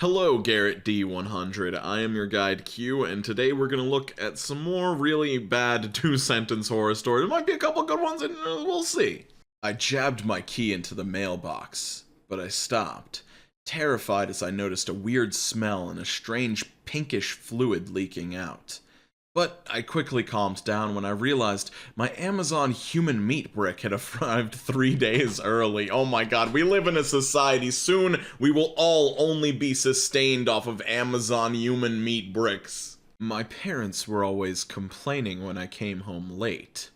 Hello, Garrett D100. I am your guide Q, and today we're gonna look at some more really bad two-sentence horror stories. There might be a couple good ones, and we'll see. I jabbed my key into the mailbox, but I stopped, terrified as I noticed a weird smell and a strange pinkish fluid leaking out. But I quickly calmed down when I realized my Amazon human meat brick had arrived 3 days early. Oh my god, we live in a society. Soon we will all only be sustained off of Amazon human meat bricks. My parents were always complaining when I came home late.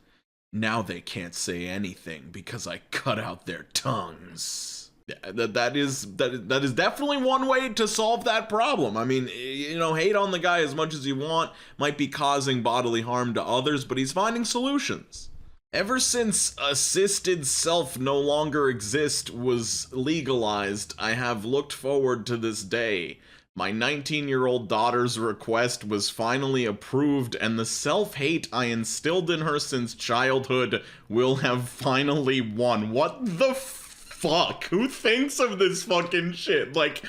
Now they can't say anything because I cut out their tongues. Yeah, that is definitely one way to solve that problem. I mean, you know, hate on the guy as much as you want, might be causing bodily harm to others, but he's finding solutions. Ever since assisted self no longer exist was legalized, I have looked forward to this day. My 19-year-old daughter's request was finally approved, and the self-hate I instilled in her since childhood will have finally won. What the fuck? Who thinks of this fucking shit? Like,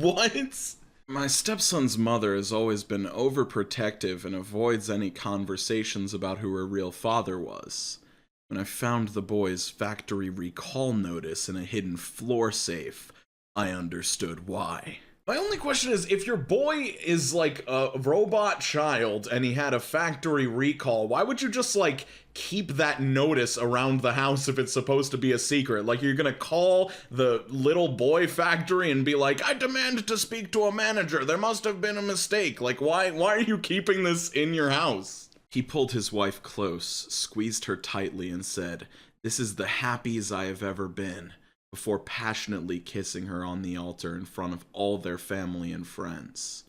what? My stepson's mother has always been overprotective and avoids any conversations about who her real father was. When I found the boy's factory recall notice in a hidden floor safe, I understood why. My only question is, if your boy is like a robot child and he had a factory recall, why would you just like keep that notice around the house if it's supposed to be a secret? Like, you're gonna call the little boy factory and be like, I demand to speak to a manager. There must have been a mistake. Like, why are you keeping this in your house? He pulled his wife close, squeezed her tightly, and said, "This is the happiest I have ever been," before passionately kissing her on the altar in front of all their family and friends.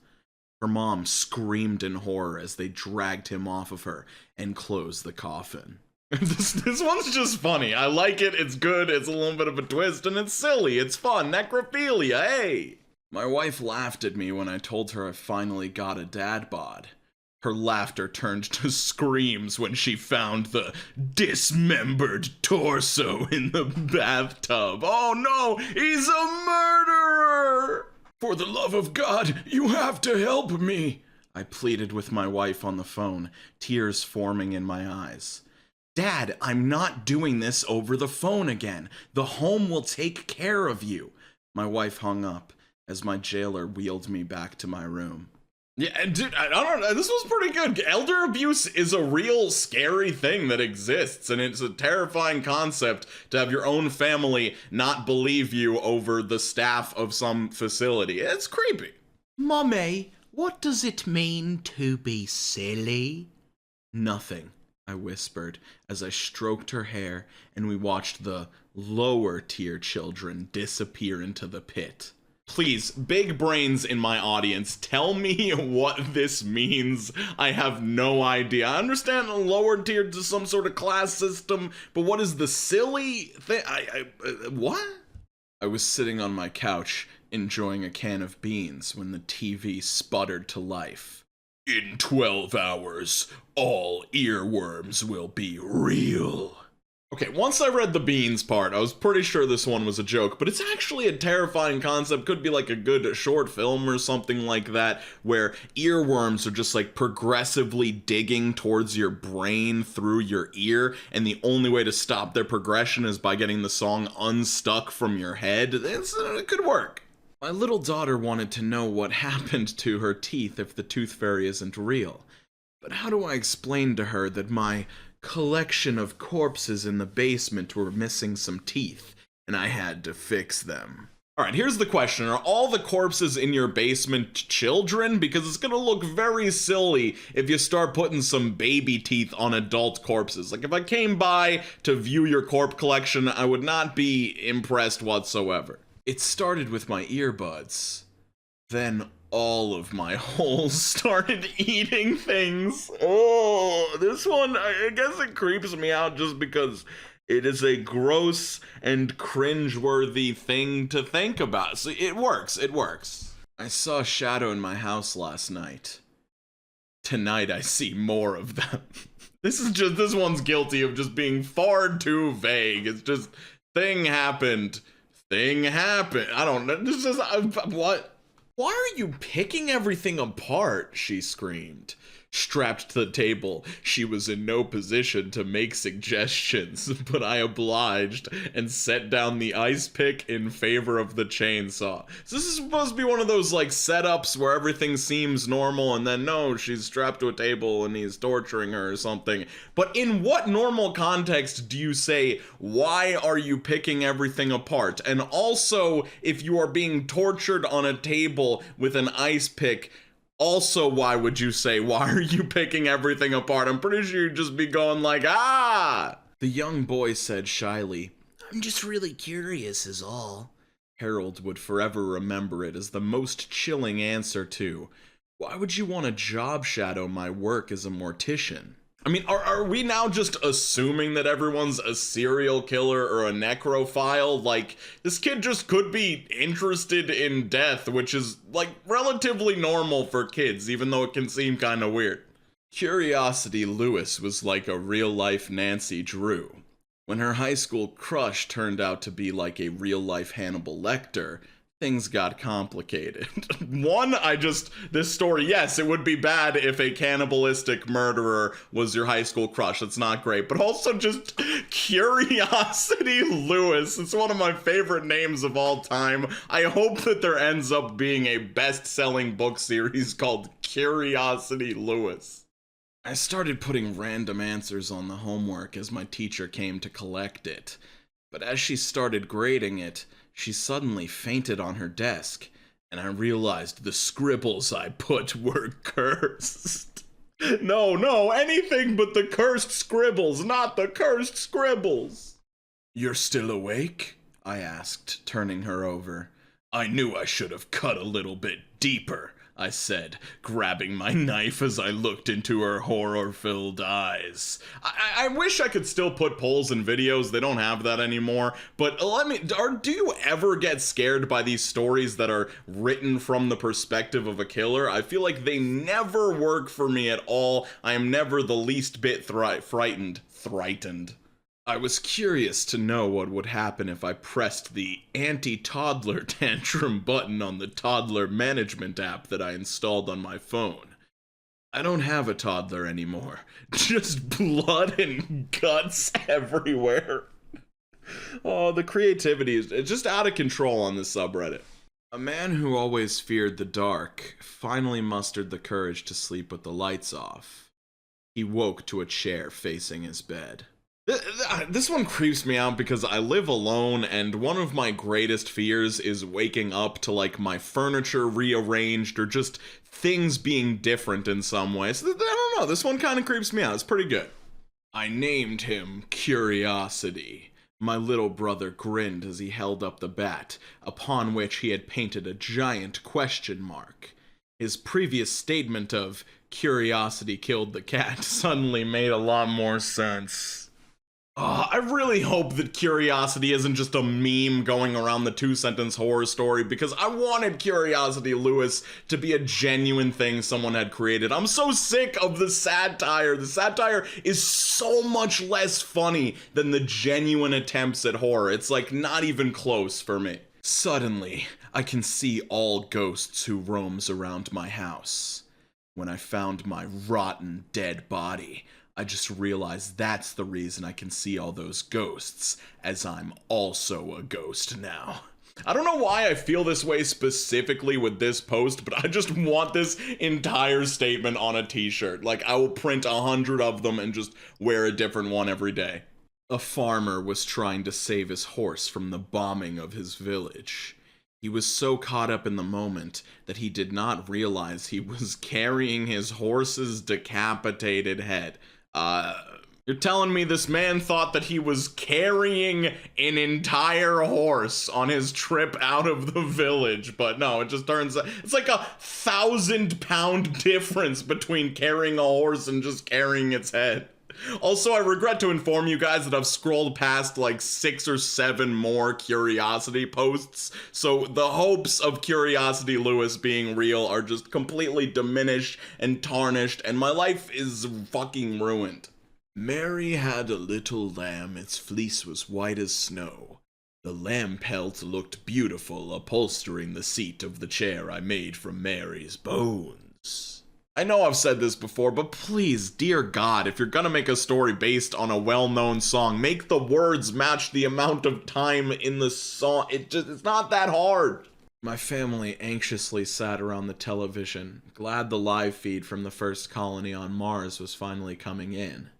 Her mom screamed in horror as they dragged him off of her and closed the coffin. This one's just funny. I like it, it's good, it's a little bit of a twist, and it's silly, it's fun. Necrophilia, hey! My wife laughed at me when I told her I finally got a dad bod. Her laughter turned to screams when she found the dismembered torso in the bathtub. Oh no, he's a murderer! For the love of God, you have to help me, I pleaded with my wife on the phone, tears forming in my eyes. Dad, I'm not doing this over the phone again. The home will take care of you. My wife hung up as my jailer wheeled me back to my room. Yeah, dude, I don't know, this was pretty good. Elder abuse is a real scary thing that exists, and it's a terrifying concept to have your own family not believe you over the staff of some facility. It's creepy. Mummy, what does it mean to be silly? Nothing, I whispered as I stroked her hair and we watched the lower tier children disappear into the pit. Please, big brains in my audience, tell me what this means. I have no idea. I understand a lower tier to some sort of class system, but what is the silly thing? What? I was sitting on my couch, enjoying a can of beans when the TV sputtered to life. In 12 hours, all earworms will be real. Okay, once I read the beans part, I was pretty sure this one was a joke, but it's actually a terrifying concept. Could be like a good short film or something like that, where earworms are just like progressively digging towards your brain through your ear, and the only way to stop their progression is by getting the song unstuck from your head. It could work. My little daughter wanted to know what happened to her teeth if the tooth fairy isn't real. But how do I explain to her that my collection of corpses in the basement were missing some teeth, and I had to fix them? Alright, here's the question. Are all the corpses in your basement children? Because it's gonna look very silly if you start putting some baby teeth on adult corpses. Like, if I came by to view your corpse collection, I would not be impressed whatsoever. It started with my earbuds. Then all of my holes started eating things. Oh, this one, I guess it creeps me out just because it is a gross and cringeworthy thing to think about. So it works, it works. I saw a shadow in my house last night. Tonight I see more of them. This one's guilty of just being far too vague. It's just, thing happened, thing happened. I don't know. This is what? Why are you picking everything apart? She screamed. Strapped to the table, she was in no position to make suggestions, but I obliged and set down the ice pick in favor of the chainsaw. So this is supposed to be one of those like setups where everything seems normal and then no, she's strapped to a table and he's torturing her or something. But in what normal context do you say, why are you picking everything apart? And also, if you are being tortured on a table with an ice pick, also, why would you say, why are you picking everything apart? I'm pretty sure you'd just be going like, ah! The young boy said shyly, I'm just really curious is all. Harold would forever remember it as the most chilling answer to, why would you want to job shadow my work as a mortician? I mean, are we now just assuming that everyone's a serial killer or a necrophile? Like, this kid just could be interested in death, which is, like, relatively normal for kids, even though it can seem kind of weird. Curiosity Lewis was like a real-life Nancy Drew. When her high school crush turned out to be like a real-life Hannibal Lecter, things got complicated. This story, yes, it would be bad if a cannibalistic murderer was your high school crush. It's not great. But also just Curiosity Lewis. It's one of my favorite names of all time. I hope that there ends up being a best-selling book series called Curiosity Lewis. I started putting random answers on the homework as my teacher came to collect it. But as she started grading it, she suddenly fainted on her desk, and I realized the scribbles I put were cursed. No, anything but the cursed scribbles, not the cursed scribbles. You're still awake? I asked, turning her over. I knew I should have cut a little bit deeper, I said, grabbing my knife as I looked into her horror-filled eyes. I wish I could still put polls in videos. They don't have that anymore. But do you ever get scared by these stories that are written from the perspective of a killer? I feel like they never work for me at all. I am never the least bit frightened. I was curious to know what would happen if I pressed the anti-toddler tantrum button on the toddler management app that I installed on my phone. I don't have a toddler anymore. Just blood and guts everywhere. Oh, the creativity is just out of control on this subreddit. A man who always feared the dark finally mustered the courage to sleep with the lights off. He woke to a chair facing his bed. This one creeps me out because I live alone, and one of my greatest fears is waking up to, like, my furniture rearranged or just things being different in some way. So, I don't know, this one kind of creeps me out. It's pretty good. I named him Curiosity. My little brother grinned as he held up the bat, upon which he had painted a giant question mark. His previous statement of Curiosity killed the cat suddenly made a lot more sense. I really hope that Curiosity isn't just a meme going around the two-sentence horror story, because I wanted Curiosity Lewis to be a genuine thing someone had created. I'm so sick of the satire. The satire is so much less funny than the genuine attempts at horror. It's like not even close for me. Suddenly, I can see all ghosts who roams around my house. When I found my rotten, dead body, I just realized that's the reason I can see all those ghosts, as I'm also a ghost now. I don't know why I feel this way specifically with this post, but I just want this entire statement on a t-shirt. Like, I will print 100 of them and just wear a different one every day. A farmer was trying to save his horse from the bombing of his village. He was so caught up in the moment that he did not realize he was carrying his horse's decapitated head. You're telling me this man thought that he was carrying an entire horse on his trip out of the village, but no, it just turns out it's like 1,000-pound difference between carrying a horse and just carrying its head. Also, I regret to inform you guys that I've scrolled past like 6 or 7 more Curiosity posts, so the hopes of Curiosity Lewis being real are just completely diminished and tarnished, and my life is fucking ruined. Mary had a little lamb, its fleece was white as snow. The lamb pelt looked beautiful, upholstering the seat of the chair I made from Mary's bones. I know I've said this before, but please, dear God, if you're gonna make a story based on a well-known song, make the words match the amount of time in the song. It's not that hard. My family anxiously sat around the television, glad the live feed from the first colony on Mars was finally coming in.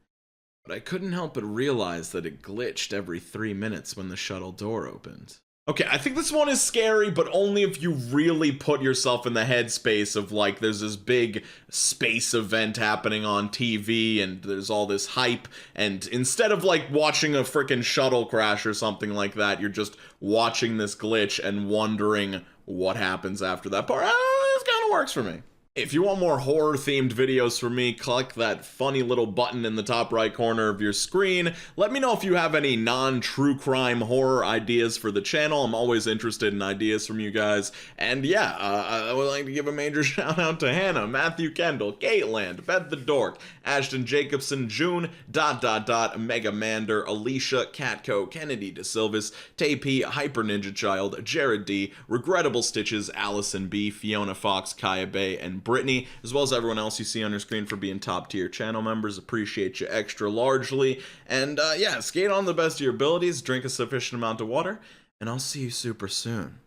But I couldn't help but realize that it glitched every 3 minutes when the shuttle door opened. Okay, I think this one is scary, but only if you really put yourself in the headspace of, like, there's this big space event happening on TV, and there's all this hype, and instead of, like, watching a frickin' shuttle crash or something like that, you're just watching this glitch and wondering what happens after that part. This kind of works for me. If you want more horror-themed videos from me, click that funny little button in the top right corner of your screen. Let me know if you have any non-true crime horror ideas for the channel. I'm always interested in ideas from you guys. And yeah, I would like to give a major shout out to Hannah, Matthew Kendall, Caitlin, Beth the Dork, Ashton Jacobson, June, Mega Mander, Alicia, Catco, Kennedy DeSilvis, Tay Hyper Ninja Child, Jared D, Regrettable Stitches, Allison B, Fiona Fox, Kaya Bay, and Brittany, as well as everyone else you see on your screen for being top tier channel members. Appreciate you extra largely. And yeah, skate on the best of your abilities, drink a sufficient amount of water, and I'll see you super soon.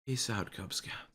Peace out, Cub Scouts.